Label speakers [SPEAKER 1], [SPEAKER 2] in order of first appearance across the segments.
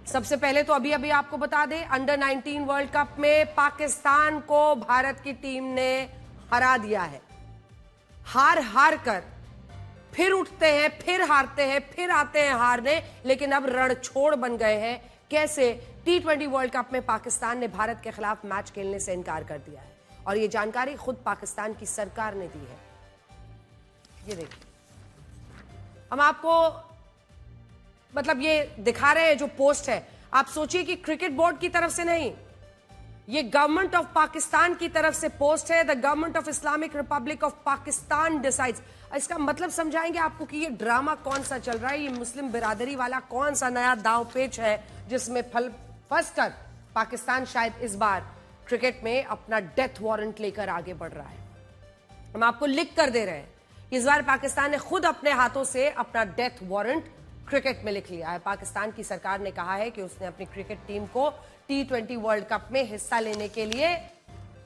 [SPEAKER 1] सबसे पहले तो अभी अभी आपको बता दें, अंडर 19 वर्ल्ड कप में पाकिस्तान को भारत की टीम ने हरा दिया है। हार हार कर फिर उठते हैं, फिर हारते हैं, फिर आते हैं हारने, लेकिन अब रणछोड़ बन गए हैं। कैसे? T20 वर्ल्ड कप में पाकिस्तान ने भारत के खिलाफ मैच खेलने से इनकार कर दिया है और यह जानकारी खुद पाकिस्तान की सरकार ने दी है। ये देखिए, हम आपको मतलब ये दिखा रहे हैं जो पोस्ट है। आप सोचिए कि क्रिकेट बोर्ड की तरफ से नहीं, ये गवर्नमेंट ऑफ पाकिस्तान की तरफ से पोस्ट है। The government of Islamic Republic of Pakistan decides. इसका मतलब समझाएंगे आपको कि ये ड्रामा कौन सा चल रहा है, ये मुस्लिम बिरादरी वाला कौन सा नया दांव पेच है जिसमें फंसकर पाकिस्तान शायद इस बार क्रिकेट में अपना डेथ वारंट लेकर आगे बढ़ रहा है। हम आपको लिख कर दे रहे हैं, इस बार पाकिस्तान ने खुद अपने हाथों से अपना डेथ वारंट क्रिकेट में लिख लिया है। पाकिस्तान की सरकार ने कहा है कि उसने अपनी क्रिकेट टीम को T20 वर्ल्ड कप में हिस्सा लेने के लिए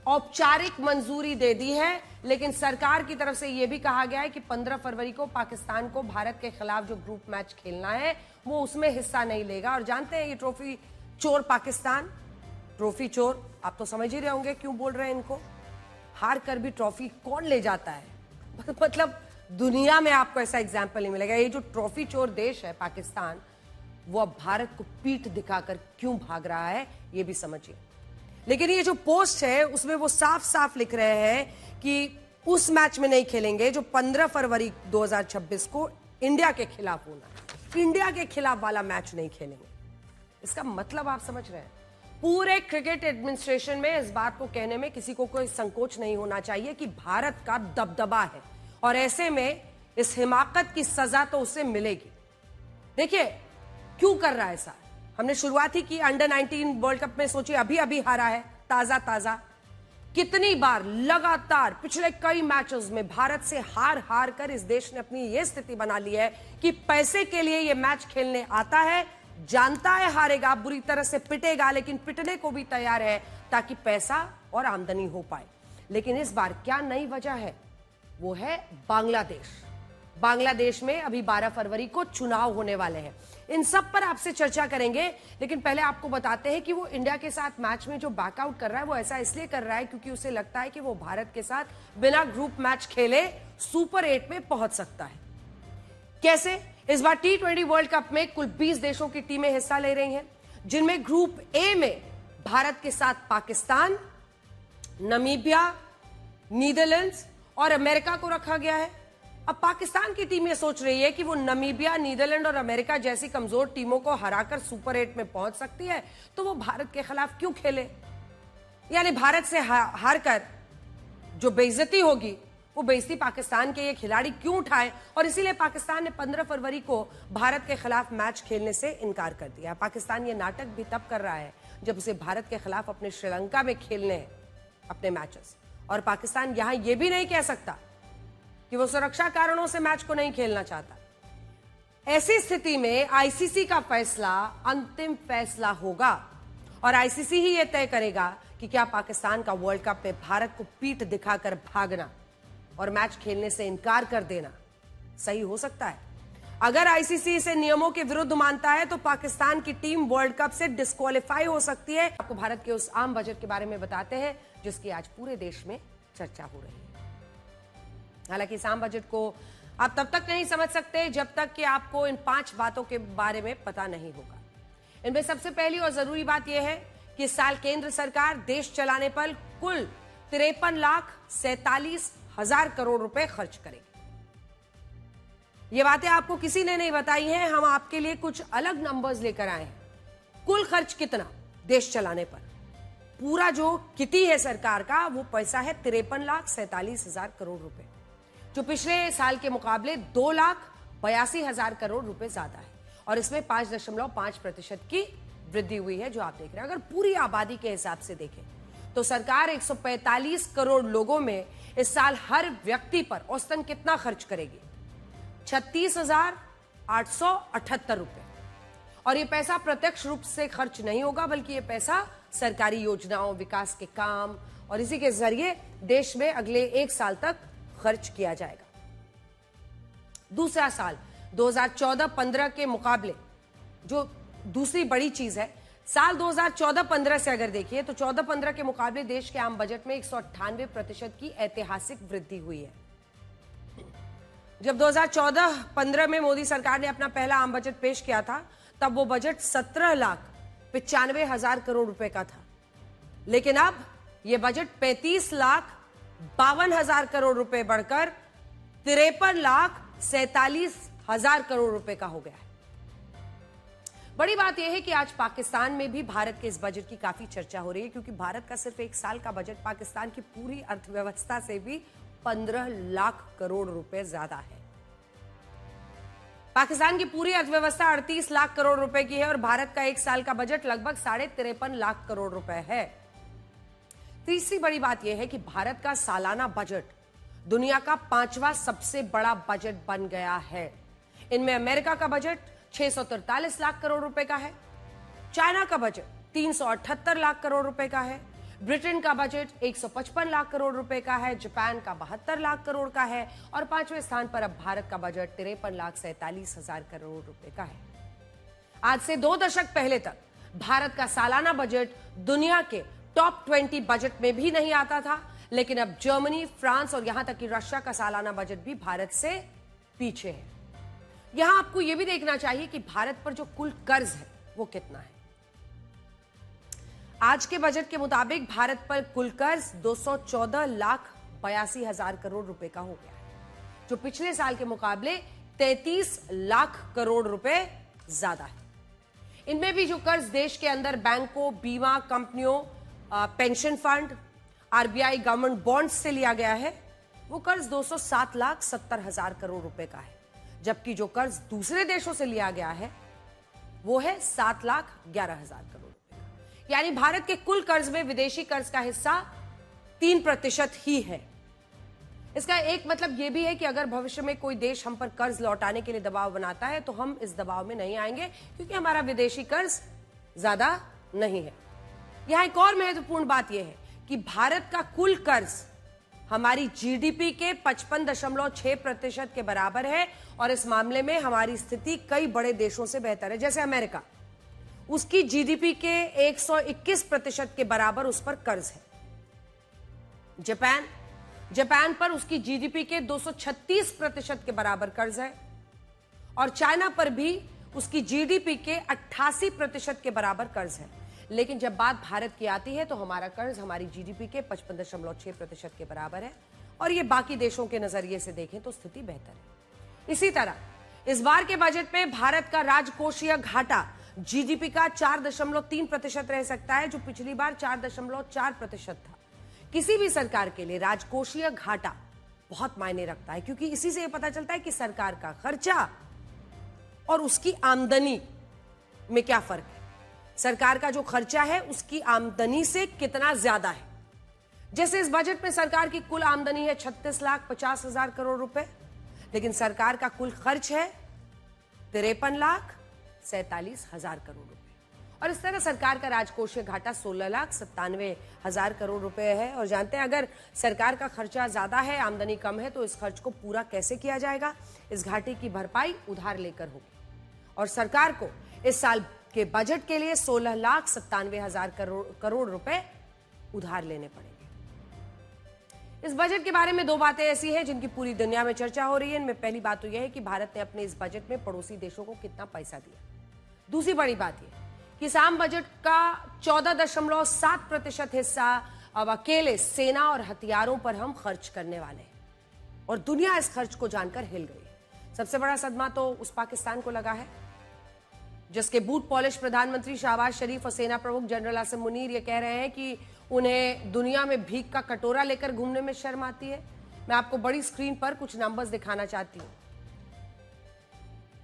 [SPEAKER 1] औपचारिक मंजूरी दे दी है, लेकिन सरकार की तरफ से यह भी कहा गया है कि 15 फरवरी को पाकिस्तान को भारत के खिलाफ जो ग्रुप मैच खेलना है वो उसमें हिस्सा नहीं लेगा। और जानते हैं ये ट्रॉफी चोर पाकिस्तान, ट्रॉफी चोर, आप तो समझ ही रहे होंगे क्यों बोल रहे हैं इनको। हार कर भी ट्रॉफी कौन ले जाता है? मतलब दुनिया में आपको ऐसा एग्जाम्पल नहीं मिलेगा। ये जो ट्रॉफी चोर देश है पाकिस्तान, वो अब भारत को पीठ दिखाकर क्यों भाग रहा है ये भी समझिए। लेकिन ये जो पोस्ट है उसमें वो साफ साफ लिख रहे हैं कि उस मैच में नहीं खेलेंगे जो 15 फरवरी 2026 को इंडिया के खिलाफ होना है। इंडिया के खिलाफ वाला मैच नहीं खेलेंगे। इसका मतलब आप समझ रहे हैं। पूरे क्रिकेट एडमिनिस्ट्रेशन में इस बात को कहने में किसी को कोई संकोच नहीं होना चाहिए कि भारत का दबदबा है और ऐसे में इस हिमाकत की सजा तो उसे मिलेगी। देखिए क्यों कर रहा है ऐसा। हमने शुरुआत ही की अंडर 19 वर्ल्ड कप में, सोचिए अभी अभी हारा है ताजा ताजा। कितनी बार लगातार पिछले कई मैचेस में भारत से हार हार कर इस देश ने अपनी यह स्थिति बना ली है कि पैसे के लिए यह मैच खेलने आता है, जानता है हारेगा, बुरी तरह से पिटेगा, लेकिन पिटने को भी तैयार है ताकि पैसा और आमदनी हो पाए। लेकिन इस बार क्या नई वजह है? वो है बांग्लादेश। बांग्लादेश में अभी 12 फरवरी को चुनाव होने वाले हैं। इन सब पर आपसे चर्चा करेंगे, लेकिन पहले आपको बताते हैं कि वो इंडिया के साथ मैच में जो बैकआउट कर रहा है वो ऐसा इसलिए कर रहा है क्योंकि उसे लगता है कि वो भारत के साथ बिना ग्रुप मैच खेले सुपर 8 में पहुंच सकता है। कैसे? इस बार T20 वर्ल्ड कप में कुल 20 देशों की टीमें हिस्सा ले रही हैं, जिनमें ग्रुप ए में भारत के साथ पाकिस्तान, नामीबिया, नीदरलैंड्स और अमेरिका को रखा गया है। अब पाकिस्तान की टीम ये सोच रही है कि वो नामीबिया, नीदरलैंड और अमेरिका जैसी कमजोर टीमों को हराकर सुपर 8 में पहुंच सकती है, तो वो भारत के खिलाफ क्यों खेले? यानी भारत से हार कर जो बेइज्जती होगी वो बेइज्जती पाकिस्तान के ये खिलाड़ी क्यों उठाए? और इसीलिए पाकिस्तान ने 15 फरवरी को भारत के खिलाफ मैच खेलने से इनकार कर दिया। पाकिस्तान ये नाटक भी तब कर रहा है जब उसे भारत के खिलाफ अपने श्रीलंका में खेलने हैं अपने मैचेस, और पाकिस्तान यहां यह भी नहीं कह सकता कि वो सुरक्षा कारणों से मैच को नहीं खेलना चाहता। ऐसी स्थिति में आईसीसी का फैसला अंतिम फैसला होगा और आईसीसी ही यह तय करेगा कि क्या पाकिस्तान का वर्ल्ड कप में भारत को पीठ दिखाकर भागना और मैच खेलने से इनकार कर देना सही हो सकता है। अगर आईसीसी इसे नियमों के विरुद्ध मानता है तो पाकिस्तान की टीम वर्ल्ड कप से डिस्क्वालीफाई हो सकती है। आपको भारत के उस आम बजट के बारे में बताते हैं जिसकी आज पूरे देश में चर्चा हो रही है। हालांकि इस आम बजट को आप तब तक नहीं समझ सकते जब तक कि आपको इन 5 बातों के बारे में पता नहीं होगा। इनमें सबसे पहली और जरूरी बात यह है कि इस साल केंद्र सरकार देश चलाने पर कुल 53,47,000 करोड़ रुपए खर्च करेगी। ये बातें आपको किसी ने नहीं बताई हैं, हम आपके लिए कुछ अलग नंबर्स लेकर आए हैं। कुल खर्च कितना देश चलाने पर? पूरा जो किटी है सरकार का वो पैसा है 53,47,000 करोड़ रुपए, जो पिछले साल के मुकाबले 2,82,000 करोड़ रुपए ज्यादा है और इसमें 5.5% की वृद्धि हुई है जो आप देख रहे हैं। अगर पूरी आबादी के हिसाब से देखें तो सरकार 145 करोड़ लोगों में इस साल हर व्यक्ति पर औसतन कितना खर्च करेगी? 36,878 रुपए। और ये पैसा प्रत्यक्ष रूप से खर्च नहीं होगा, बल्कि ये पैसा सरकारी योजनाओं, विकास के काम और इसी के जरिए देश में अगले 1 साल तक खर्च किया जाएगा। दूसरा साल 2014-15 के मुकाबले जो दूसरी बड़ी चीज है, साल 2014-15 से अगर देखिए तो 14-15 के मुकाबले देश के आम बजट में 198% की ऐतिहासिक वृद्धि हुई है। जब 2014-15 में मोदी सरकार ने अपना पहला आम बजट पेश किया था, तब वो बजट 17,95,000 करोड़ रुपए का था, लेकिन अब यह बजट 35,52,000 करोड़ रुपए बढ़कर 53,47,000 करोड़ रुपए का हो गया है। बड़ी बात यह है कि आज पाकिस्तान में भी भारत के इस बजट की काफी चर्चा हो रही है, क्योंकि भारत का सिर्फ एक साल का बजट पाकिस्तान की पूरी अर्थव्यवस्था से भी 15 लाख करोड़ रुपए ज्यादा है। पाकिस्तान की पूरी अर्थव्यवस्था 38 लाख करोड़ रुपए की है और भारत का एक साल का बजट लगभग 53.5 लाख करोड़ रुपए है। तीसरी बड़ी बात यह है कि भारत का सालाना बजट दुनिया का 5वां सबसे बड़ा बजट बन गया है। इनमें अमेरिका का बजट 643 लाख करोड़ रुपए का है, चाइना का बजट 378 लाख करोड़ रुपए का है, ब्रिटेन का बजट 155 लाख करोड़ रुपए का है, जापान का 72 लाख करोड़ का है और 5वें स्थान पर अब भारत का बजट 53,47,000 करोड़ रुपए का है। आज से 2 दशक पहले तक भारत का सालाना बजट दुनिया के टॉप 20 बजट में भी नहीं आता था, लेकिन अब जर्मनी, फ्रांस और यहां तक कि रशिया का सालाना बजट भी भारत से पीछे है। यहां आपको यह भी देखना चाहिए कि भारत पर जो कुल कर्ज है वो कितना है। आज के बजट के मुताबिक भारत पर कुल कर्ज 214,82,000 करोड़ रुपए का हो गया है, जो पिछले साल के मुकाबले 33 लाख करोड़ रुपए ज्यादा है। इनमें भी जो कर्ज देश के अंदर बैंकों, बीमा कंपनियों, pension fund, RBI government bonds से लिया गया है, वो कर्ज 207,70,000 करोड़ रुपए का है, जबकि जो कर्ज दूसरे देशों से लिया गया है वो है 7,11,000 करोड़ रुपए का। यानी भारत के कुल कर्ज में विदेशी कर्ज का हिस्सा 3% ही है। इसका एक मतलब यह भी है कि अगर भविष्य में कोई देश हम पर कर्ज लौटाने के लिए दबाव बनाता है तो हम इस दबाव में नहीं आएंगे, क्योंकि हमारा विदेशी कर्ज ज्यादा नहीं है। यहां एक और महत्वपूर्ण बात यह है कि भारत का कुल कर्ज हमारी जीडीपी के 55.6% के बराबर है और इस मामले में हमारी स्थिति कई बड़े देशों से बेहतर है। जैसे अमेरिका, उसकी जीडीपी के 121% के बराबर उस पर कर्ज है। जापान पर उसकी जीडीपी के 236% के बराबर कर्ज है और चाइना पर भी उसकी जीडीपी के 88% के बराबर कर्ज है। लेकिन जब बात भारत की आती है तो हमारा कर्ज हमारी जीडीपी के 55.6% के बराबर है और ये बाकी देशों के नजरिए से देखें तो स्थिति बेहतर है। इसी तरह इस बार के बजट में भारत का राजकोषीय घाटा जीडीपी का 4.3% रह सकता है, जो पिछली बार 4.4% था। किसी भी सरकार के लिए राजकोषीय घाटा बहुत मायने रखता है, क्योंकि इसी से यह पता चलता है कि सरकार का खर्चा और उसकी आमदनी में क्या फर्क है। सरकार का जो खर्चा है उसकी आमदनी से कितना ज्यादा है। जैसे इस बजट में सरकार की कुल आमदनी है 36,50,000 करोड़ रुपए, लेकिन सरकार का कुल खर्च है 53,47,000 करोड़ रुपए। और इस तरह सरकार का राजकोषीय घाटा 16,97,000 करोड़ रुपए है। और जानते हैं, अगर सरकार का खर्चा ज्यादा है, आमदनी कम है, तो इस खर्च को पूरा कैसे किया जाएगा। इस घाटे की भरपाई उधार लेकर होगी और सरकार को इस साल के बजट के लिए 16,97,000 करोड़ रुपए उधार लेने पड़ेंगे। इस बजट के बारे में 2 बातें ऐसी हैं जिनकी पूरी दुनिया में चर्चा हो रही है। इनमें पहली बात तो यह है कि भारत ने अपने इस बजट में पड़ोसी देशों को कितना पैसा दिया। दूसरी बड़ी बात यह कि इस आम बजट का 14.7% हिस्सा अब अकेले सेना और हथियारों पर हम खर्च करने वाले हैं और दुनिया इस खर्च को जानकर हिल गई है। सबसे बड़ा सदमा तो उस पाकिस्तान को लगा है जिसके बूट पॉलिश प्रधानमंत्री शहबाज शरीफ और सेना प्रमुख जनरल आसिम मुनीर ये कह रहे हैं कि उन्हें दुनिया में भीख का कटोरा लेकर घूमने में शर्म आती है। मैं आपको बड़ी स्क्रीन पर कुछ नंबर्स दिखाना चाहती हूं।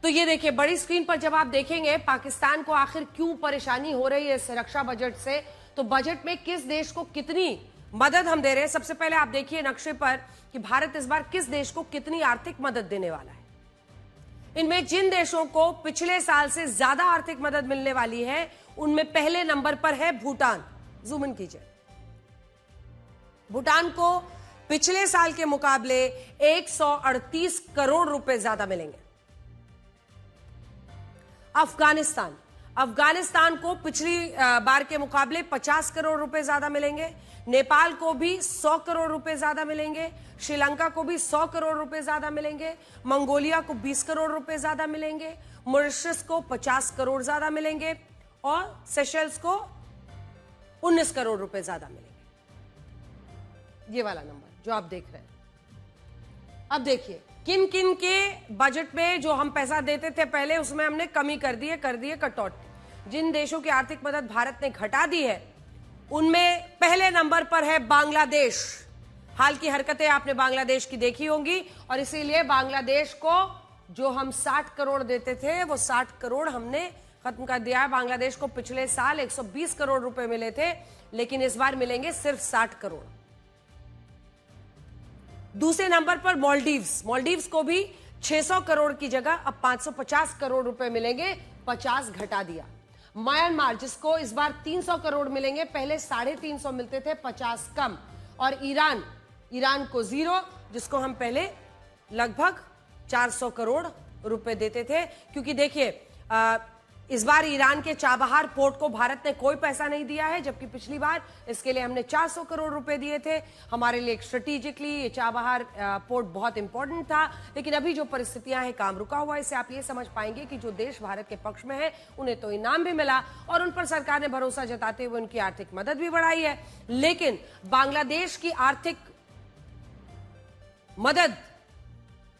[SPEAKER 1] तो ये देखिए, बड़ी स्क्रीन पर जब आप देखेंगे पाकिस्तान को आखिर क्यों परेशानी हो रही है इस रक्षा बजट से, तो बजट में किस देश को कितनी मदद हम दे रहे हैं। सबसे पहले आप देखिए नक्शे पर कि भारत इस बार किस देश को कितनी आर्थिक मदद देने वाला है। इनमें जिन देशों को पिछले साल से ज्यादा आर्थिक मदद मिलने वाली है, उनमें पहले नंबर पर है भूटान। जूम इन कीजिए। भूटान को पिछले साल के मुकाबले 138 करोड़ रुपए ज्यादा मिलेंगे। अफगानिस्तान अफगानिस्तान को पिछली बार के मुकाबले 50 करोड़ रुपए ज्यादा मिलेंगे, नेपाल को भी 100 करोड़ रुपए ज्यादा मिलेंगे, श्रीलंका को भी 100 करोड़ रुपए ज्यादा मिलेंगे, मंगोलिया को 20 करोड़ रुपए ज्यादा मिलेंगे, मॉरिशस को 50 करोड़ ज्यादा मिलेंगे और सेशल्स को 19 करोड़ रुपए ज्यादा मिलेंगे। ये वाला नंबर जो आप देख रहे हैं। अब देखिए किन किन के बजट में जो हम पैसा देते थे पहले, उसमें हमने कमी कर दी है कटौती। जिन देशों की आर्थिक मदद भारत ने घटा दी है उनमें पहले नंबर पर है बांग्लादेश। हाल की हरकतें आपने बांग्लादेश की देखी होंगी और इसीलिए बांग्लादेश को जो हम 60 करोड़ देते थे वो 60 करोड़ हमने खत्म कर दिया है। बांग्लादेश को पिछले साल 120 करोड़ रुपए मिले थे, लेकिन इस बार मिलेंगे सिर्फ 60 करोड़। दूसरे नंबर पर मालदीव्स को भी 600 करोड़ की जगह अब 550 करोड़ रुपए मिलेंगे, 50 घटा दिया। म्यांमार जिसको इस बार 300 करोड़ मिलेंगे, पहले 350 मिलते थे, 50 कम। और ईरान को 0, जिसको हम पहले लगभग 400 करोड़ रुपए देते थे। क्योंकि देखिए इस बार ईरान के चाबहार पोर्ट को भारत ने कोई पैसा नहीं दिया है, जबकि पिछली बार इसके लिए हमने 400 करोड़ रुपए दिए थे। हमारे लिए स्ट्रेटेजिकली ये चाबहार पोर्ट बहुत इंपॉर्टेंट था, लेकिन अभी जो परिस्थितियां हैं काम रुका हुआ है। इससे आप ये समझ पाएंगे कि जो देश भारत के पक्ष में है उन्हें तो इनाम भी मिला और उन पर सरकार ने भरोसा जताते हुए उनकी आर्थिक मदद भी बढ़ाई है। लेकिन बांग्लादेश की आर्थिक मदद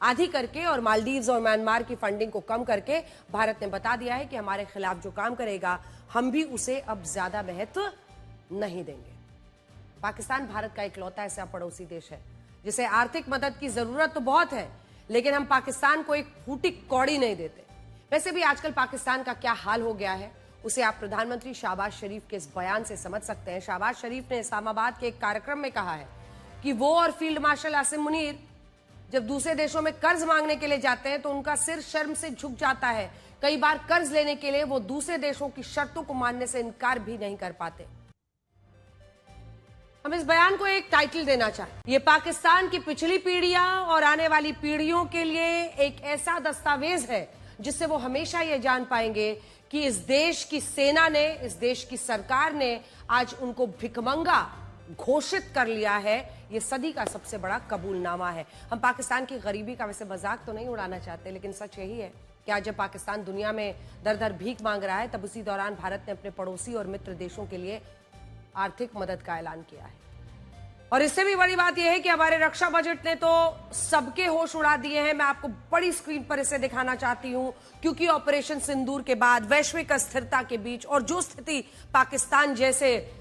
[SPEAKER 1] आधी करके और मालदीव्स और म्यांमार की फंडिंग को कम करके भारत ने बता दिया है कि हमारे खिलाफ जो काम करेगा हम भी उसे अब ज्यादा महत्व नहीं देंगे। पाकिस्तान भारत का इकलौता ऐसा पड़ोसी देश है जिसे आर्थिक मदद की जरूरत तो बहुत है, लेकिन हम पाकिस्तान को एक फूटी कौड़ी नहीं देते। वैसे भी आजकल पाकिस्तान का क्या हाल हो गया है उसे आप प्रधानमंत्री शहबाज शरीफ के इस बयान से समझ सकते हैं। शहबाज शरीफ ने इस्लामाबाद के एक कार्यक्रम में कहा है कि वो और फील्ड मार्शल आसिम मुनीर जब दूसरे देशों में कर्ज मांगने के लिए जाते हैं तो उनका सिर शर्म से झुक जाता है। कई बार कर्ज लेने के लिए वो दूसरे देशों की शर्तों को मानने से इनकार भी नहीं कर पाते। हम इस बयान को एक टाइटल देना चाहते। ये पाकिस्तान की पिछली पीढ़ियां और आने वाली पीढ़ियों के लिए एक ऐसा दस्तावेज है जिससे वो हमेशा ये जान पाएंगे कि इस देश की सेना ने, इस देश की सरकार ने आज उनको भिखमंगा घोषित कर लिया है। ये सदी का सबसे बड़ा कबूलनामा है। हम पाकिस्तान की गरीबी का वैसे मजाक तो नहीं उड़ाना चाहते, लेकिन सच यही है कि आज जब पाकिस्तान दुनिया में दर दर भीख मांग रहा है, तब उसी दौरान भारत ने अपने पड़ोसी और मित्र देशों के लिए आर्थिक मदद का ऐलान किया है। और इससे भी बड़ी बात यह है कि हमारे रक्षा बजट ने तो सबके होश उड़ा दिए हैं। मैं आपको बड़ी स्क्रीन पर इसे दिखाना चाहती हूं, क्योंकि ऑपरेशन सिंदूर के बाद वैश्विक अस्थिरता के बीच और जो स्थिति पाकिस्तान जैसे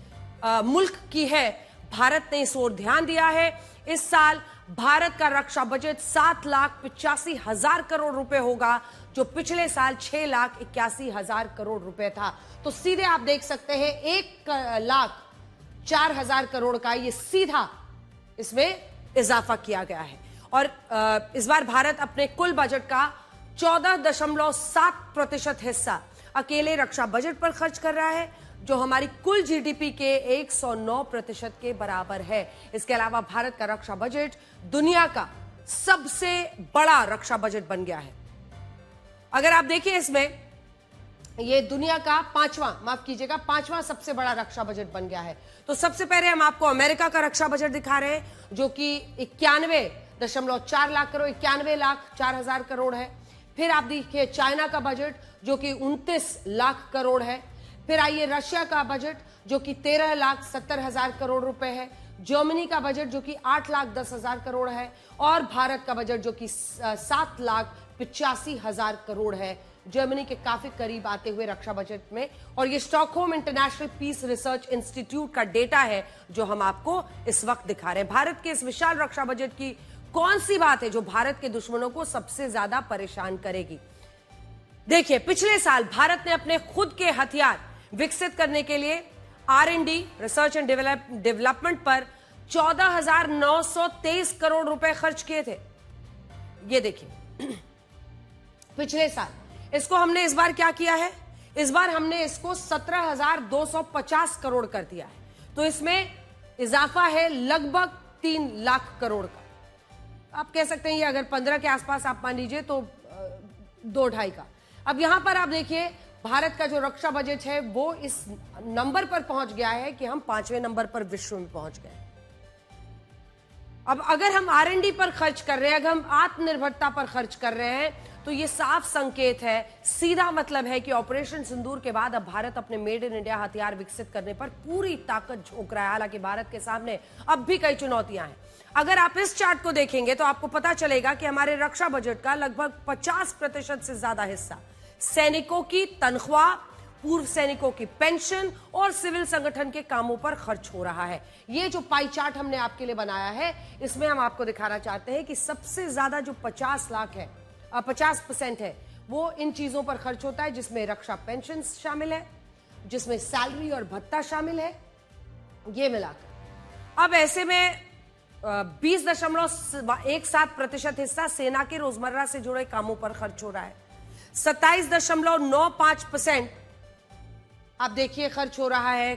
[SPEAKER 1] मुल्क की है, भारत ने इस ओर ध्यान दिया है। इस साल भारत का रक्षा बजट 7,85,000 करोड़ रुपए होगा, जो पिछले साल 6,81,000 करोड़ रुपए था। तो सीधे आप देख सकते हैं 1,04,000 करोड़ का ये सीधा इसमें इजाफा किया गया है। और इस बार भारत अपने कुल बजट का 14.7% हिस्सा अकेले रक्षा बजट पर खर्च कर रहा है, जो हमारी कुल जीडीपी के 109% के बराबर है। इसके अलावा भारत का रक्षा बजट दुनिया का सबसे बड़ा रक्षा बजट बन गया है। अगर आप देखिए इसमें, ये दुनिया का पांचवां सबसे बड़ा रक्षा बजट बन गया है। तो सबसे पहले हम आपको अमेरिका का रक्षा बजट दिखा रहे हैं, जो कि 91.4 लाख करोड़, 91,04,000 करोड़ है। फिर आप देखिए चाइना का बजट जो कि 29 लाख करोड़ है। फिर आइए रशिया का बजट जो कि 13,70,000 करोड़ रुपए है। जर्मनी का बजट जो कि 8,10,000 करोड़ है। और भारत का बजट जो कि 7,85,000 करोड़ है, जर्मनी के काफी करीब आते हुए रक्षा बजट में। और ये Stockholm International Peace Research Institute का डेटा है जो हम आपको इस वक्त दिखा रहे हैं। भारत के इस विशाल रक्षा बजट की कौन सी बात है जो भारत के दुश्मनों को सबसे ज्यादा परेशान करेगी? देखिए, पिछले साल भारत ने अपने खुद के हथियार विकसित करने के लिए R&D रिसर्च एंड डेवलपमेंट पर 14,923 करोड़ रुपए खर्च किए थे। ये देखिए पिछले साल। इसको हमने इस बार क्या किया है? इस बार हमने इसको 17,250 करोड़ कर दिया है। तो इसमें इजाफा है लगभग 3 लाख करोड़ का। आप कह सकते हैं ये अगर 15 के आसपास आप मान लीजिए तो 2-2.5 का। अब यहां पर आप देखिए भारत का जो रक्षा बजट है वो इस नंबर पर पहुंच गया है कि हम 5वें नंबर पर विश्व में पहुंच गए। अब अगर हम R&D पर खर्च कर रहे हैं, अगर हम आत्मनिर्भरता पर खर्च कर रहे हैं, तो ये साफ संकेत है, सीधा मतलब है कि ऑपरेशन सिंदूर के बाद अब भारत अपने मेड इन इंडिया हथियार विकसित करने पर पूरी ताकत झोंक रहा है। हालांकि भारत के सामने अब भी कई चुनौतियां हैं। अगर आप इस चार्ट को देखेंगे तो आपको पता चलेगा कि हमारे रक्षा बजट का लगभग 50% से ज्यादा हिस्सा सैनिकों की तनख्वाह, पूर्व सैनिकों की पेंशन और सिविल संगठन के कामों पर खर्च हो रहा है। ये जो पाई चार्ट हमने आपके लिए बनाया है, इसमें हम आपको दिखाना चाहते हैं कि सबसे ज्यादा जो 50% है वो इन चीजों पर खर्च होता है, जिसमें रक्षा पेंशन शामिल है, जिसमें सैलरी और भत्ता शामिल है, ये मिलाकर। अब ऐसे में 20.17% हिस्सा सेना के रोजमर्रा से जुड़े कामों पर खर्च हो रहा है। 27.95% आप देखिए खर्च हो रहा है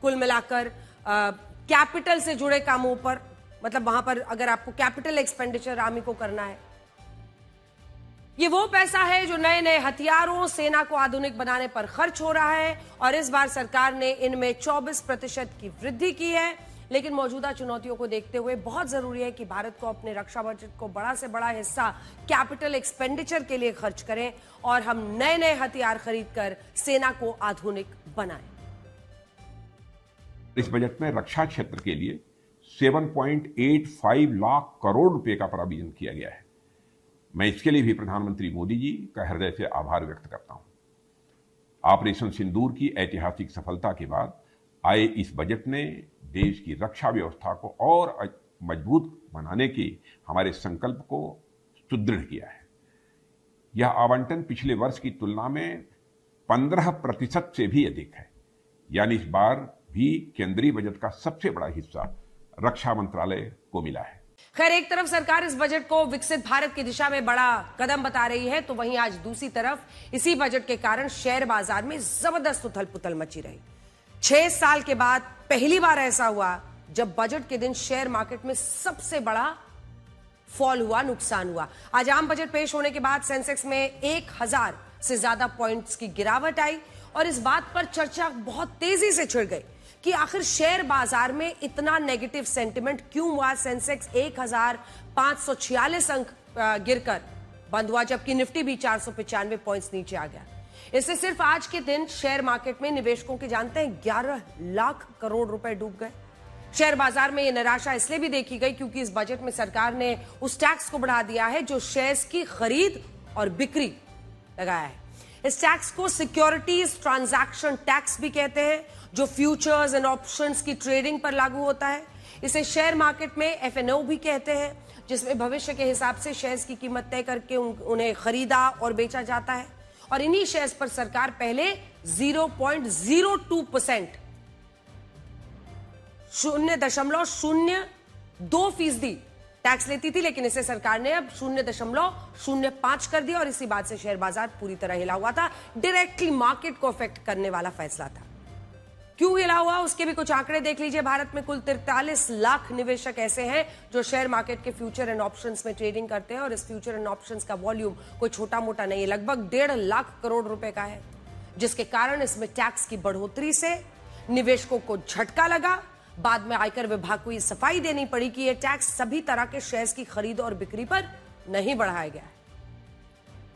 [SPEAKER 1] कुल मिलाकर कैपिटल से जुड़े कामों पर, मतलब वहां पर अगर आपको कैपिटल एक्सपेंडिचर आर्मी को करना है, ये वो पैसा है जो नए नए हथियारों, सेना को आधुनिक बनाने पर खर्च हो रहा है। और इस बार सरकार ने इनमें 24% की वृद्धि की है। लेकिन मौजूदा चुनौतियों को देखते हुए बहुत जरूरी है कि भारत को अपने रक्षा बजट को बड़ा से बड़ा हिस्सा कैपिटल एक्सपेंडिचर के लिए खर्च करें और हम नए नए हथियार खरीदकर सेना को आधुनिक बनाएं।
[SPEAKER 2] इस बजट में रक्षा क्षेत्र के लिए 7.85 लाख करोड़ रुपए का प्रावधान किया गया है। मैं इसके लिए भी प्रधानमंत्री मोदी जी का हृदय से आभार व्यक्त करता हूं। ऑपरेशन सिंदूर की ऐतिहासिक सफलता के बाद आए इस बजट ने देश की रक्षा व्यवस्था को और मजबूत बनाने के हमारे संकल्प को सुदृढ़ किया है। यह आवंटन पिछले वर्ष की तुलना में 15% से भी अधिक है, यानी इस बार भी केंद्रीय बजट का सबसे बड़ा हिस्सा रक्षा मंत्रालय को मिला है।
[SPEAKER 1] खैर, एक तरफ सरकार इस बजट को विकसित भारत की दिशा में बड़ा कदम बता रही है, तो वहीं आज दूसरी तरफ इसी बजट के कारण शेयर बाजार में जबरदस्त उथल पुथल मची रही। 6 साल के बाद पहली बार ऐसा हुआ जब बजट के दिन शेयर मार्केट में सबसे बड़ा फॉल हुआ, नुकसान हुआ। आज आम बजट पेश होने के बाद सेंसेक्स में 1000 से ज्यादा पॉइंट्स की गिरावट आई और इस बात पर चर्चा बहुत तेजी से छिड़ गई कि आखिर शेयर बाजार में इतना नेगेटिव सेंटिमेंट क्यों हुआ। सेंसेक्स 1546 अंक गिरकर बंद हुआ, जबकि निफ्टी भी 495 पॉइंट्स नीचे आ गया। इससे सिर्फ आज के दिन शेयर मार्केट में निवेशकों के जानते हैं 11 लाख करोड़ रुपए डूब गए। शेयर बाजार में यह निराशा इसलिए भी देखी गई क्योंकि इस बजट में सरकार ने उस टैक्स को बढ़ा दिया है जो शेयर्स की खरीद और बिक्री लगाया है। इस टैक्स को सिक्योरिटीज ट्रांजैक्शन टैक्स भी कहते हैं, जो फ्यूचर्स एंड ऑप्शंस की ट्रेडिंग पर लागू होता है। इसे शेयर मार्केट में F&O भी कहते हैं, जिसमें भविष्य के हिसाब से शेयर्स की कीमत तय करके उन्हें खरीदा और बेचा जाता है। और इन्हीं शेयर्स पर सरकार पहले 0.02% 0.02% टैक्स लेती थी, लेकिन इसे सरकार ने अब 0.05 कर दिया और इसी बात से शेयर बाजार पूरी तरह हिला हुआ था। डायरेक्टली मार्केट को अफेक्ट करने वाला फैसला था। क्यों हिला हुआ, उसके भी कुछ आंकड़े देख लीजिए। भारत में कुल 43 लाख निवेशक ऐसे हैं जो शेयर मार्केट के फ्यूचर एंड ऑप्शंस में ट्रेडिंग करते हैं और इस फ्यूचर एंड ऑप्शंस का वॉल्यूम कोई छोटा मोटा नहीं है, लगभग 1.5 लाख करोड़ रुपए का है, जिसके कारण इसमें टैक्स की बढ़ोतरी से निवेशकों को झटका लगा। बाद में आयकर विभाग को यह सफाई देनी पड़ी कि यह टैक्स सभी तरह के शेयर्स की खरीद और बिक्री पर नहीं बढ़ाया गया है।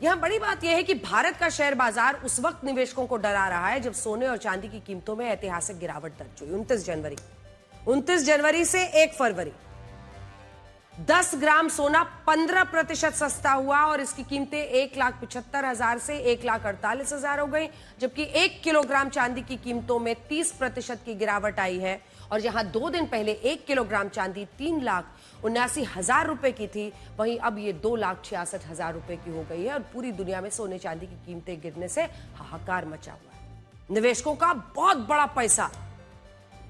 [SPEAKER 1] यहां बड़ी बात यह है कि भारत का शेयर बाजार उस वक्त निवेशकों को डरा रहा है जब सोने और चांदी की कीमतों में ऐतिहासिक गिरावट दर्ज हुई। 29 जनवरी से 1 फरवरी 10 ग्राम सोना 15% सस्ता हुआ और इसकी कीमतें 1,75,000 से 1,48,000 हो गई, जबकि 1 किलोग्राम चांदी की कीमतों में 30% की गिरावट आई है। और जहां 2 दिन पहले 1 किलोग्राम चांदी 3,79,000 रुपए की थी, वहीं अब ये 2,66,000 रुपए की हो गई है और पूरी दुनिया में सोने चांदी की कीमतें गिरने से हाहाकार मचा हुआ है। निवेशकों का बहुत बड़ा पैसा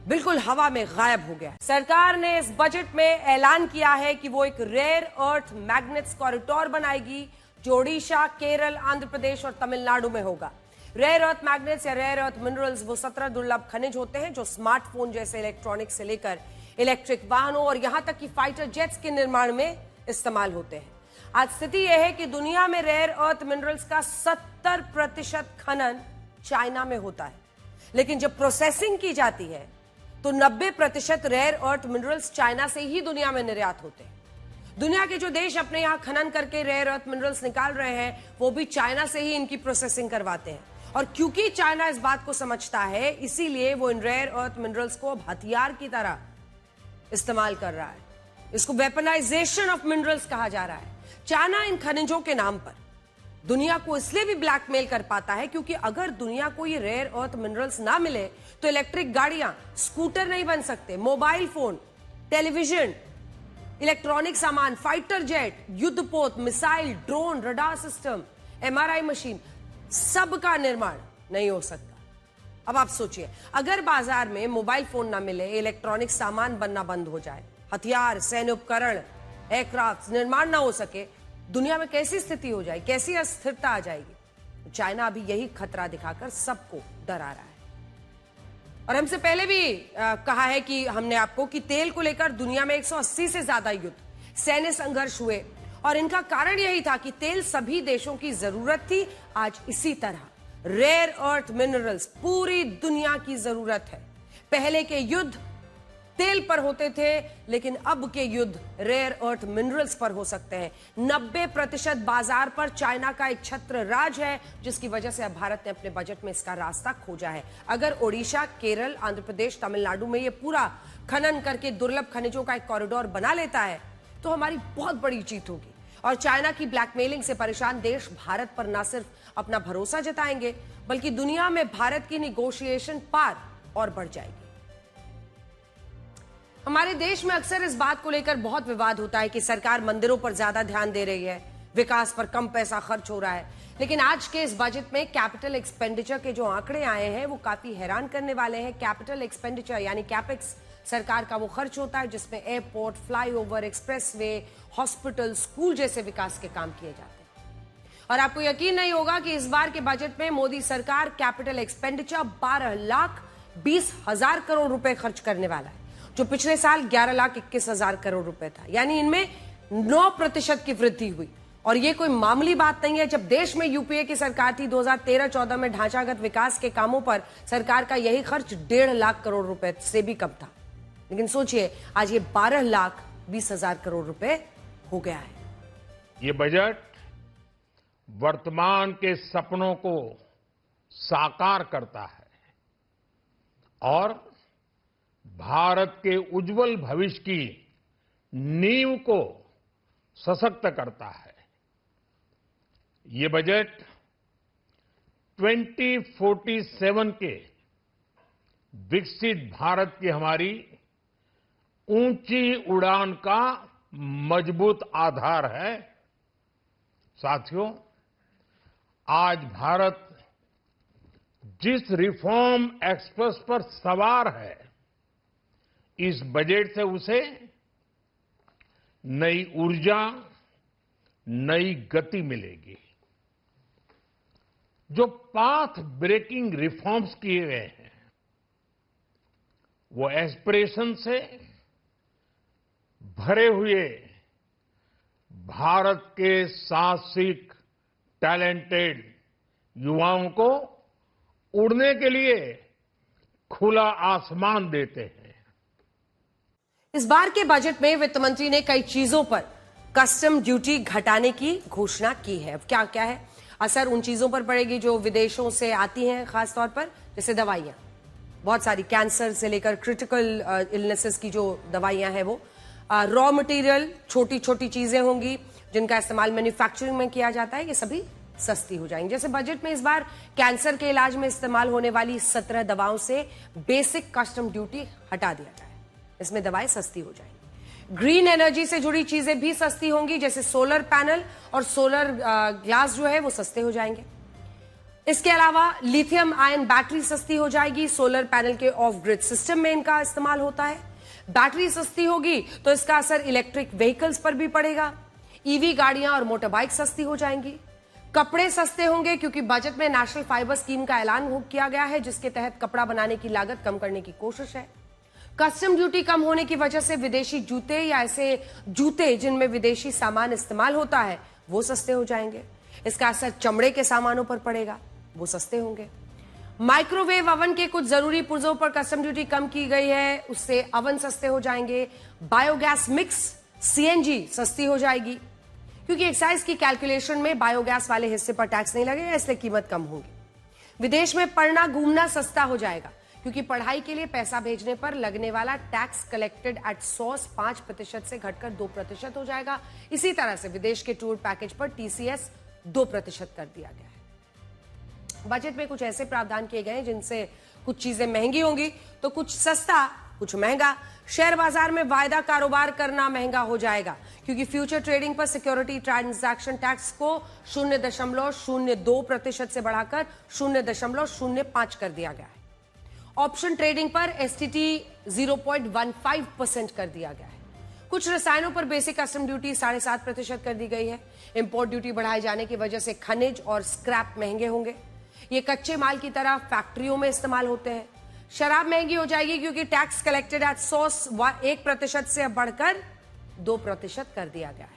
[SPEAKER 1] बिल्कुल हवा में गायब हो गया। सरकार ने इस बजट में ऐलान किया है कि वो एक रेयर अर्थ मैग्नेट्स कॉरिडोर बनाएगी जो ओडिशा, केरल, आंध्र प्रदेश और तमिलनाडु में होगा। रेयर अर्थ मैग्नेट्स या रेयर अर्थ मिनरल्स वो 17 दुर्लभ खनिज होते हैं जो स्मार्टफोन जैसे इलेक्ट्रॉनिक्स से लेकर इलेक्ट्रिक वाहनों और यहां तक कि फाइटर जेट्स के निर्माण में इस्तेमाल होते हैं। आज स्थिति यह है कि दुनिया में रेयर अर्थ मिनरल्स का 70% खनन चाइना में होता है, लेकिन जब प्रोसेसिंग की जाती है तो 90% रेयर अर्थ मिनरल्स चाइना से ही दुनिया में निर्यात होते हैं। दुनिया के जो देश अपने यहां खनन करके रेयर अर्थ मिनरल्स निकाल रहे हैं, वो भी चाइना से ही इनकी प्रोसेसिंग करवाते हैं। और क्योंकि चाइना इस बात को समझता है, इसीलिए वो इन रेयर अर्थ मिनरल्स को अब हथियार की तरह इस्तेमाल कर रहा है। इसको वेपनाइजेशन ऑफ मिनरल्स कहा जा रहा है। चाइना इन खनिजों के नाम पर दुनिया को इसलिए भी ब्लैकमेल कर पाता है क्योंकि अगर दुनिया को ये रेयर अर्थ मिनरल्स ना मिले तो इलेक्ट्रिक गाड़ियां, स्कूटर नहीं बन सकते, मोबाइल फोन, टेलीविजन, इलेक्ट्रॉनिक सामान, फाइटर जेट, युद्धपोत, missile, drone, radar system, MRI machine, सबका निर्माण नहीं हो सकता। अब आप सोचिए, अगर बाजार में मोबाइल फोन ना मिले, इलेक्ट्रॉनिक सामान बनना बंद हो जाए, हथियार, सैन्य उपकरण, एयरक्राफ्ट निर्माण ना हो सके, दुनिया में कैसी स्थिति हो जाएगी, कैसी अस्थिरता आ जाएगी। चाइना अभी यही खतरा दिखाकर सबको डरा रहा है। और हमसे पहले भी कहा है कि हमने आपको कि तेल को लेकर दुनिया में 180 से ज्यादा युद्ध, सैन्य संघर्ष हुए और इनका कारण यही था कि तेल सभी देशों की जरूरत थी। आज इसी तरह रेयर अर्थ मिनरल्स पूरी दुनिया की जरूरत है। पहले के युद्ध तेल पर होते थे, लेकिन अब के युद्ध रेयर अर्थ मिनरल्स पर हो सकते हैं। 90% बाजार पर चाइना का एक छत्र राज है, जिसकी वजह से अब भारत ने अपने बजट में इसका रास्ता खोजा है। अगर ओडिशा, केरल, आंध्र प्रदेश, तमिलनाडु में ये पूरा खनन करके दुर्लभ खनिजों का एक कॉरिडोर बना लेता है तो हमारी बहुत बड़ी जीत होगी और चाइना की ब्लैकमेलिंग से परेशान देश भारत पर न सिर्फ अपना भरोसा जताएंगे, बल्कि दुनिया में भारत की निगोशिएशन पार और बढ़ जाएगी। हमारे देश में अक्सर इस बात को लेकर बहुत विवाद होता है कि सरकार मंदिरों पर ज्यादा ध्यान दे रही है, विकास पर कम पैसा खर्च हो रहा है। लेकिन आज के इस बजट में कैपिटल एक्सपेंडिचर के जो आंकड़े आए हैं वो काफी हैरान करने वाले हैं। कैपिटल एक्सपेंडिचर यानी कैपेक्स सरकार का वो खर्च होता है जिसमें airport, flyover, expressway, hospital, school जैसे विकास के काम किए जाते हैं। और आपको यकीन नहीं होगा कि इस बार के बजट में मोदी सरकार कैपिटल एक्सपेंडिचर 12,20,000 करोड़ रुपए खर्च करने वाला है, जो पिछले साल 11,21,000 करोड़ रुपए था। यानी इनमें 9% की वृद्धि हुई। और ये कोई मामूली बात नहीं है। जब देश में यूपीए की सरकार थी 2013-14 में ढांचागत विकास के कामों पर सरकार का यही खर्च 1.5 लाख करोड़ रुपए से भी कम था। लेकिन सोचिए, आज ये 12,20,000 करोड़ रुपए हो गया है।
[SPEAKER 3] ये बजट वर्तमान के सपनों को साकार करता है और भारत के उज्जवल भविष्य की नींव को सशक्त करता है। ये बजट 2047 के विकसित भारत की हमारी ऊंची उड़ान का मजबूत आधार है। साथियों, आज भारत जिस रिफॉर्म एक्सप्रेस पर सवार है, इस बजट से उसे नई ऊर्जा, नई गति मिलेगी। जो पाथ ब्रेकिंग रिफॉर्म्स किए गए हैं, वो एस्पिरेशन से भरे हुए भारत के साहसिक, टैलेंटेड युवाओं को उड़ने के लिए खुला आसमान देते हैं।
[SPEAKER 1] इस बार के बजट में वित्त मंत्री ने कई चीजों पर कस्टम ड्यूटी घटाने की घोषणा की है। अब क्या क्या है असर उन चीजों पर पड़ेगी जो विदेशों से आती हैं, खासतौर पर जैसे दवाइयां, बहुत सारी कैंसर से लेकर क्रिटिकल इलनेसेस की जो दवाइयां हैं वो, रॉ मटेरियल, छोटी छोटी चीजें होंगी जिनका इस्तेमाल मैन्युफैक्चरिंग में किया जाता है, ये सभी सस्ती हो जाएंगी। जैसे बजट में इस बार कैंसर के इलाज में इस्तेमाल होने वाली 17 दवाओं से बेसिक कस्टम ड्यूटी हटा दिया जाए, इसमें दवाएं सस्ती हो जाएंगी। ग्रीन एनर्जी से जुड़ी चीजें भी सस्ती होंगी, जैसे सोलर पैनल और सोलर ग्लास जो है वो सस्ते हो जाएंगे। इसके अलावा लिथियम आयन बैटरी सस्ती हो जाएगी। सोलर पैनल के ऑफ ग्रिड सिस्टम में इनका इस्तेमाल होता है। बैटरी सस्ती होगी तो इसका असर इलेक्ट्रिक व्हीकल्स पर भी पड़ेगा। ईवी गाड़ियां और मोटर बाइक सस्ती हो जाएंगी। कपड़े सस्ते होंगे क्योंकि बजट में नेशनल फाइबर स्कीम का ऐलान किया गया है, जिसके तहत कपड़ा बनाने की लागत कम करने की कोशिश है। कस्टम ड्यूटी कम होने की वजह से विदेशी जूते या ऐसे जूते जिनमें विदेशी सामान इस्तेमाल होता है वो सस्ते हो जाएंगे। इसका असर चमड़े के सामानों पर पड़ेगा, वो सस्ते होंगे। माइक्रोवेव अवन के कुछ जरूरी पुर्जों पर कस्टम ड्यूटी कम की गई है, उससे अवन सस्ते हो जाएंगे। बायोगैस मिक्स सीएनजी सस्ती हो जाएगी, क्योंकि एक्साइज की कैलकुलेशन में बायोगैस वाले हिस्से पर टैक्स नहीं लगेगा, इसलिए कीमत कम होगी। विदेश में पढ़ना घूमना सस्ता हो जाएगा, क्योंकि पढ़ाई के लिए पैसा भेजने पर लगने वाला टैक्स कलेक्टेड एट सोर्स 5% से घटकर 2% हो जाएगा। इसी तरह से विदेश के टूर पैकेज पर टीसीएस 2% कर दिया गया है। बजट में कुछ ऐसे प्रावधान किए गए हैं जिनसे कुछ चीजें महंगी होंगी तो कुछ सस्ता, कुछ महंगा। शेयर बाजार में वायदा कारोबार करना महंगा हो जाएगा, क्योंकि फ्यूचर ट्रेडिंग पर सिक्योरिटी ट्रांजैक्शन टैक्स को 0.02% से बढ़ाकर 0.05 कर दिया गया है। ऑप्शन ट्रेडिंग पर एसटीटी 0.15% कर दिया गया है। कुछ रसायनों पर बेसिक कस्टम ड्यूटी 7.5% कर दी गई है। इंपोर्ट ड्यूटी बढ़ाए जाने की वजह से खनिज और स्क्रैप महंगे होंगे। ये कच्चे माल की तरह फैक्ट्रियों में इस्तेमाल होते हैं। शराब महंगी हो जाएगी, क्योंकि टैक्स कलेक्टेड एट सोर्स 1% से अब बढ़कर 2% कर दिया गया है।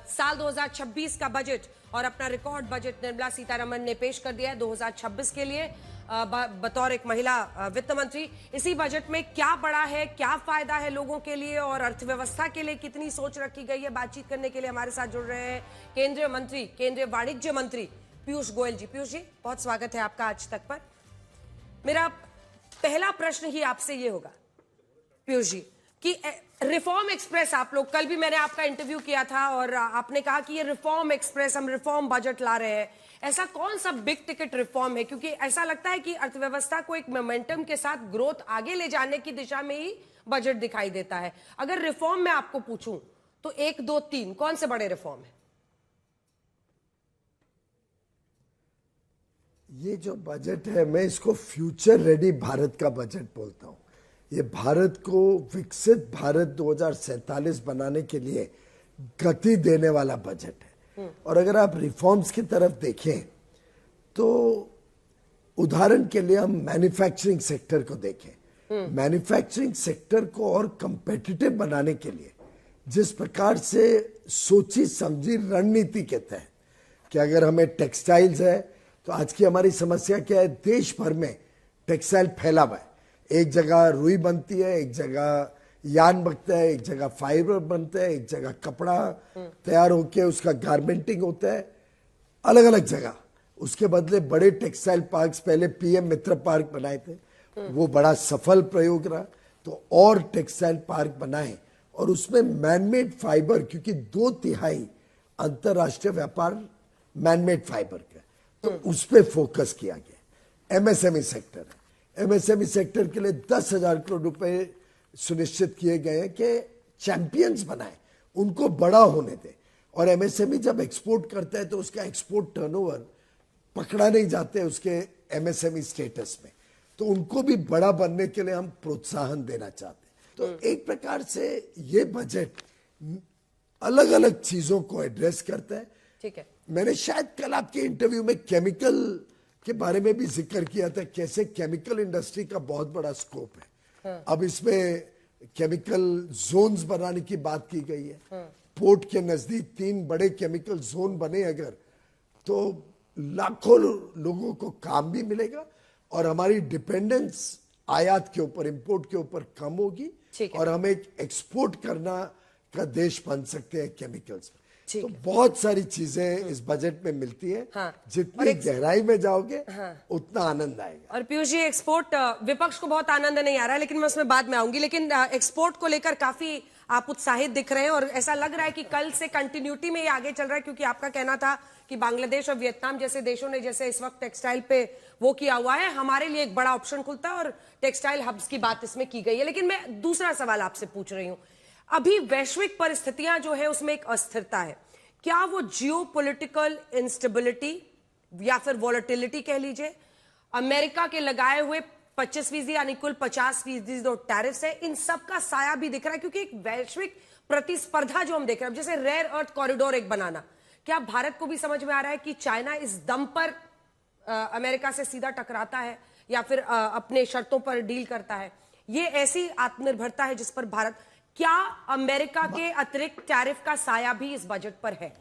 [SPEAKER 1] साल 2026 का बजट और अपना रिकॉर्ड बजट निर्मला सीतारमण ने पेश कर दिया है 2026 के लिए बतौर एक महिला वित्त मंत्री। इसी बजट में क्या बड़ा है, क्या फायदा है लोगों के लिए और अर्थव्यवस्था के लिए कितनी सोच रखी गई है, बातचीत करने के लिए हमारे साथ जुड़ रहे हैं केंद्रीय मंत्री, केंद्रीय वाणिज्य मंत्री पीयूष गोयल जी। पीयूष जी, बहुत स्वागत है आपका आज तक पर। मेरा पहला प्रश्न ही आपसे ये होगा पीयूष जी कि रिफॉर्म एक्सप्रेस, आप लोग, कल भी मैंने आपका इंटरव्यू किया था और आपने कहा कि ये रिफॉर्म एक्सप्रेस, हम रिफॉर्म बजट ला रहे हैं। ऐसा कौन सा बिग टिकट रिफॉर्म है? क्योंकि ऐसा लगता है कि अर्थव्यवस्था को एक मोमेंटम के साथ ग्रोथ आगे ले जाने की दिशा में ही बजट दिखाई देता है। अगर रिफॉर्म में आपको पूछूं तो 1, 2, 3 कौन से बड़े रिफॉर्म है?
[SPEAKER 4] ये जो बजट है, मैं इसको फ्यूचर रेडी भारत का बजट बोलता हूँ। ये भारत को विकसित भारत 2047 बनाने के लिए गति देने वाला बजट है। और अगर आप रिफॉर्म्स की तरफ देखें तो उदाहरण के लिए हम मैन्युफैक्चरिंग सेक्टर को देखें। मैन्युफैक्चरिंग सेक्टर को और कंपेटिटिव बनाने के लिए जिस प्रकार से सोची समझी रणनीति के तहत कि अगर हमें टेक्सटाइल्स है तो आज की हमारी समस्या क्या है, देश भर में टेक्सटाइल फैला हुआ है। एक जगह रुई बनती है, एक जगह यान बनता है, एक जगह फाइबर बनता है, एक जगह कपड़ा तैयार होके उसका गारमेंटिंग होता है, अलग अलग जगह। उसके बदले बड़े टेक्सटाइल पार्क्स, पहले पीएम मित्र पार्क बनाए थे, वो बड़ा सफल प्रयोग रहा, तो और टेक्सटाइल पार्क बनाए और उसमें मैनमेड फाइबर, क्योंकि 2/3 अंतरराष्ट्रीय व्यापार मैनमेड फाइबर का, तो उस पर फोकस किया गया। एमएसएमई सेक्टर है, एमएसएमई सेक्टर के लिए 10,000 करोड़ रुपए सुनिश्चित किए गए हैं कि चैंपियंस बनाए, उनको बड़ा होने दें। और एमएसएमई जब एक्सपोर्ट करता है तो उसका एक्सपोर्ट टर्नओवर पकड़ा नहीं जाते उसके एमएसएमई स्टेटस में, तो उनको भी बड़ा बनने के लिए हम प्रोत्साहन देना चाहते हैं। तो एक प्रकार से ये बजट अलग अलग चीजों को एड्रेस करता है।
[SPEAKER 1] ठीक है,
[SPEAKER 4] मैंने शायद कल आपके इंटरव्यू में केमिकल के बारे में भी जिक्र किया था, कैसे केमिकल इंडस्ट्री का बहुत बड़ा स्कोप है। अब इसमें केमिकल जोन्स बनाने की बात की गई है। पोर्ट के नजदीक 3 बड़े केमिकल जोन बने अगर, तो लाखों लोगों को काम भी मिलेगा और हमारी डिपेंडेंस आयात के ऊपर, इंपोर्ट के ऊपर कम होगी और हम एक एक्सपोर्ट करना का देश बन सकते हैं केमिकल्स। तो बहुत सारी चीजें इस बजट में मिलती है। जितनी गहराई में जाओगे उतना आनंद आएगा।
[SPEAKER 1] और पीयूष जी, एक्सपोर्ट, विपक्ष को बहुत आनंद नहीं आ रहा है, लेकिन मैं उसमें बाद में आऊंगी। लेकिन एक्सपोर्ट को लेकर काफी आप उत्साहित दिख रहे हैं और ऐसा लग रहा है कि कल से कंटिन्यूटी में ये आगे चल रहा है, क्योंकि आपका कहना था कि बांग्लादेश और वियतनाम जैसे देशों ने जैसे इस वक्त टेक्सटाइल पे वो किया हुआ है, हमारे लिए एक बड़ा ऑप्शन खुलता है और टेक्सटाइल हब्स की बात इसमें की गई है। लेकिन मैं दूसरा सवाल आपसे पूछ रही हूं, अभी वैश्विक परिस्थितियां जो है उसमें एक अस्थिरता है, क्या वो जियोपॉलिटिकल इंस्टेबिलिटी या फिर वॉलेटिलिटी कह लीजिए, अमेरिका के लगाए हुए 25% यानी कुल 50% जो टैरिफ्स है, इन सब का साया भी दिख रहा है? क्योंकि एक वैश्विक प्रतिस्पर्धा जो हम देख रहे हैं, जैसे रेयर अर्थ कॉरिडोर एक बनाना, क्या भारत को भी समझ में आ रहा है कि चाइना इस दम पर अमेरिका से सीधा टकराता है या फिर अपने शर्तों पर डील करता है? ये ऐसी आत्मनिर्भरता है जिस पर भारत, क्या अमेरिका के अतिरिक्त टैरिफ का साया भी इस बजट पर है?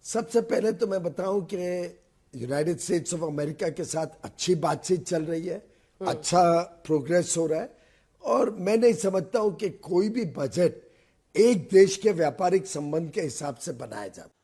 [SPEAKER 4] सबसे पहले तो मैं बताऊं कि यूनाइटेड स्टेट्स ऑफ अमेरिका के साथ अच्छी बातचीत चल रही है, अच्छा प्रोग्रेस हो रहा है, और मैं नहीं समझता हूं कि कोई भी बजट एक देश के व्यापारिक संबंध के हिसाब से बनाया जाता है।